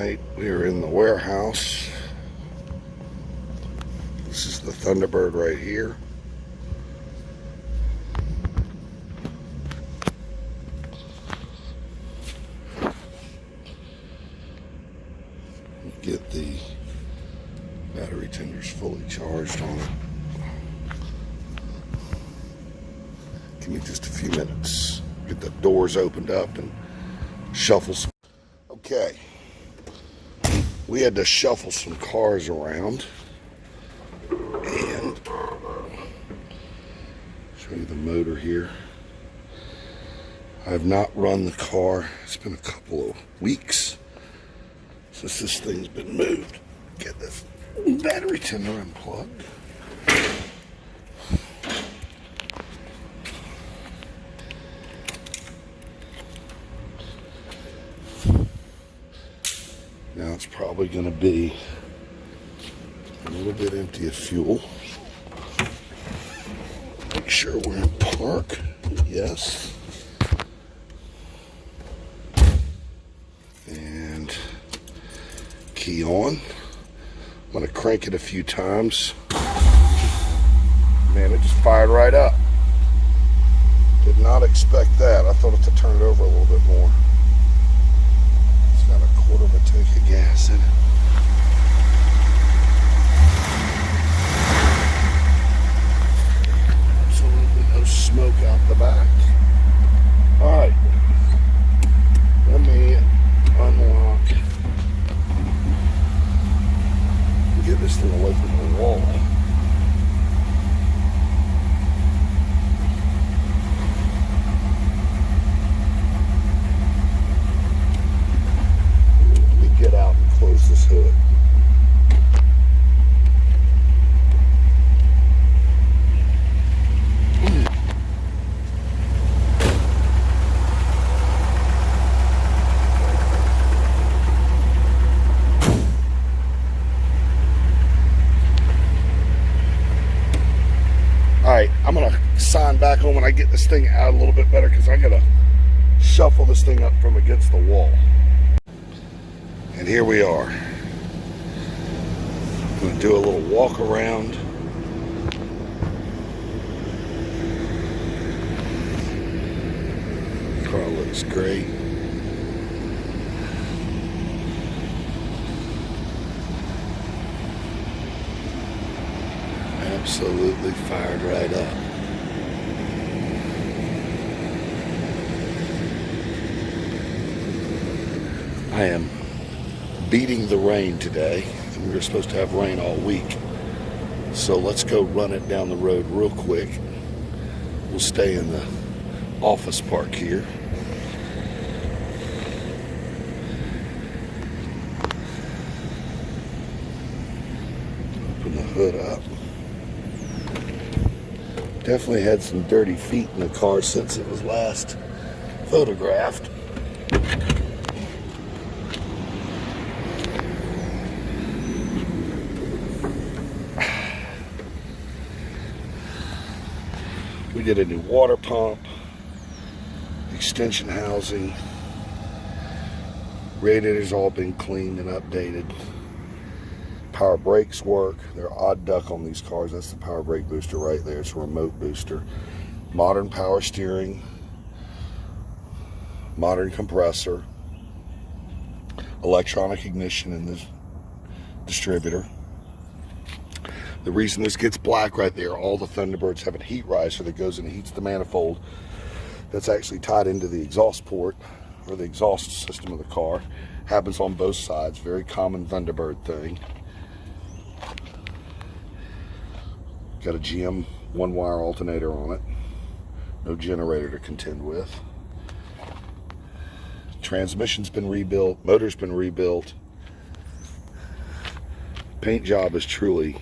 Alright, we are in the warehouse. This is the Thunderbird right here. Get the battery tenders fully charged on it. Give me just a few minutes. Get the doors opened up and shuffle some. Okay. We had to shuffle some cars around and show you the motor here. I have not run the car. It's been a couple of weeks since this thing's been moved. Get this battery tender unplugged. Now it's probably going to be a little bit empty of fuel. Make sure we're in park. Yes. And key on. I'm going to crank it a few times. Man, it just fired right up. Did not expect that. I thought it to turn it over a little bit more. It's got a quarter of a tank of gas in it. Absolutely no smoke out the back. Alright. Let me unlock. Get this thing away from the wall. Let me get out and close this hood. Alright, I'm going to sign back on when I get this thing out a little bit better because I got to shuffle this thing up from against the wall. And here we are. I'm going to do a little walk around. The car looks great. Absolutely fired right up. I am beating the rain today, and we were supposed to have rain all week. So let's go run it down the road real quick. We'll stay in the office park here. Open the hood up. Definitely had some dirty feet in the car since it was last photographed. We did a new water pump, extension housing, radiator's all been cleaned and updated. Power brakes work. They're odd duck on these cars. That's the power brake booster right there. It's a remote booster. Modern power steering. Modern compressor. Electronic ignition in this distributor. The reason this gets black right there, all the Thunderbirds have a heat riser that goes and heats the manifold that's actually tied into the exhaust port or the exhaust system of the car. Happens on both sides. Very common Thunderbird thing. Got a GM one-wire alternator on it. No generator to contend with. Transmission's been rebuilt. Motor's been rebuilt. Paint job is truly,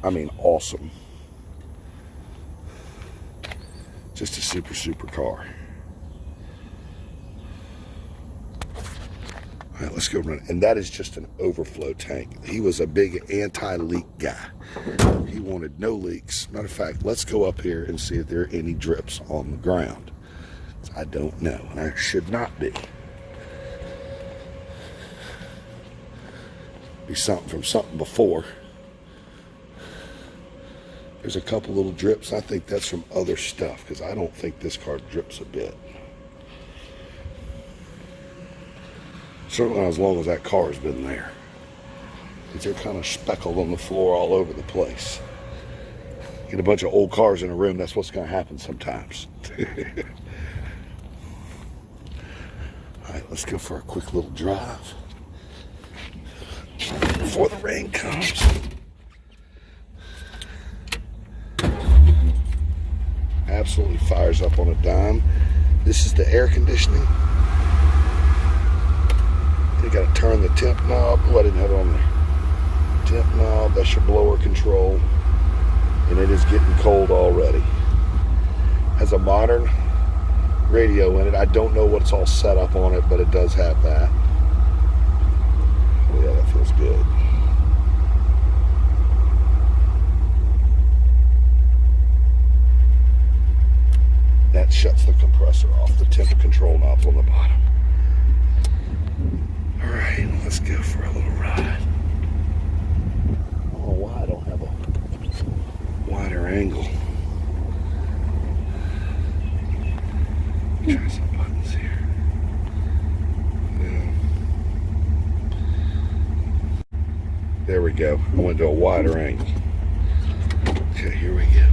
I mean, awesome. Just a super, super car. All right, let's go run. And that is just an overflow tank. He was a big anti-leak guy. He wanted no leaks. Matter of fact, let's go up here and see if there are any drips on the ground. I don't know, and I should not be. Be something from something before. There's a couple little drips. I think that's from other stuff because I don't think this car drips a bit. Certainly not as long as that car has been there. Because they're kind of speckled on the floor all over the place. Get a bunch of old cars in a room, that's what's going to happen sometimes. Alright, let's go for a quick little drive before the rain comes. Absolutely fires up on a dime. This is the air conditioning. You got to turn the temp knob. Oh, I didn't have it on there. Temp knob, that's your blower control. And it is getting cold already. Has a modern radio in it. I don't know what's all set up on it, but it does have that. Oh yeah, that feels good. That shuts the compressor off. The temp control knob's on the bottom. All right, let's go for a little ride. I don't know why I don't have a wider angle. Try some buttons here. Yeah. There we go. I went to a wider angle. Okay, here we go.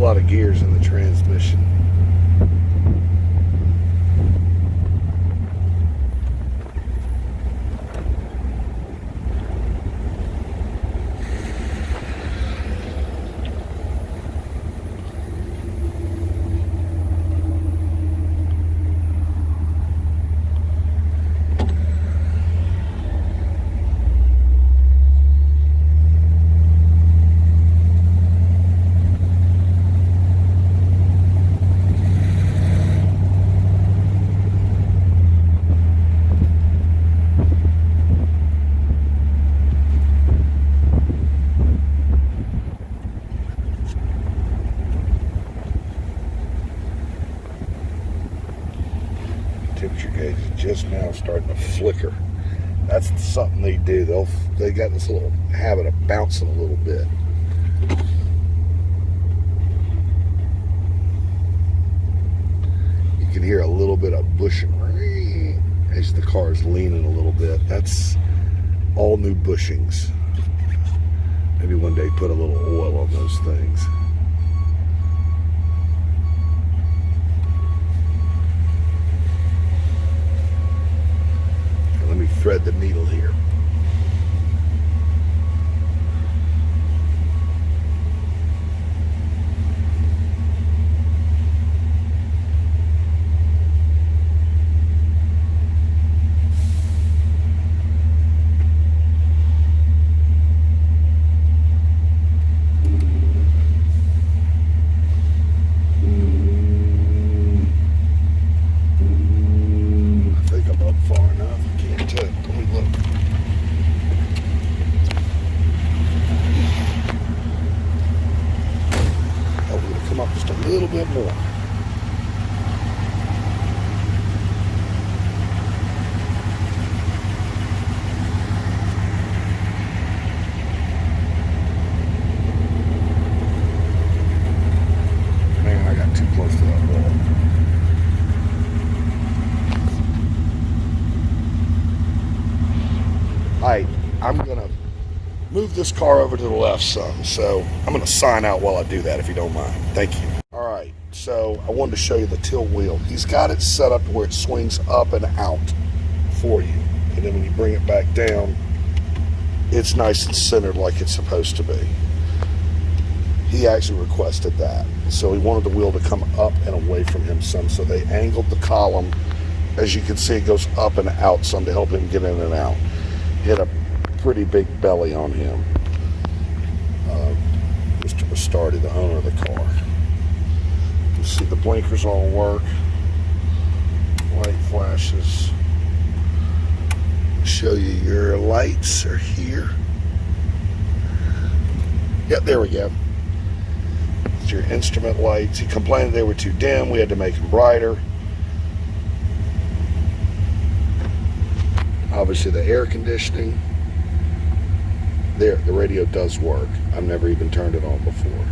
Lot of gears in the transmission. Temperature gauge is just now starting to flicker. That's something they do. They got this little habit of bouncing a little bit. You can hear a little bit of bushing as the car is leaning a little bit. That's all new bushings. Maybe one day put a little oil on those things. Let me thread the needle here. Just a little bit more. Man, I got too close to that wall. Alright, I'm gonna move this car over to the left some, so I'm going to sign out while I do that if you don't mind. Thank you. Alright, so I wanted to show you the tilt wheel. He's got it set up to where it swings up and out for you, and then when you bring it back down, it's nice and centered like it's supposed to be. He actually requested that, so he wanted the wheel to come up and away from him some, so they angled the column. As you can see, it goes up and out some to help him get in and out. He had a pretty big belly on him. Mr. Bastardi, the owner of the car. You see the blinkers all work. Light flashes. rear lights are here. Yep, there we go. It's your instrument lights. He complained they were too dim. We had to make them brighter. Obviously the air conditioning. There, the radio does work. I've never even turned it on before.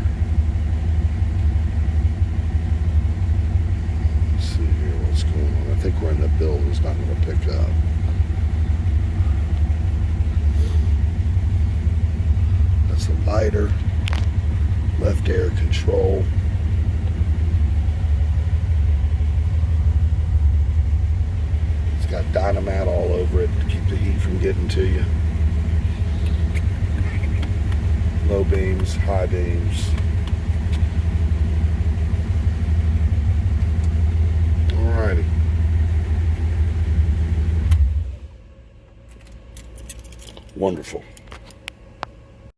Let's see here what's going on. I think we're in the build. It's not going to pick up. That's the lighter. Left air control. It's got Dynamat all over it to keep the heat from getting to you. Low beams, high beams. Alrighty. Wonderful.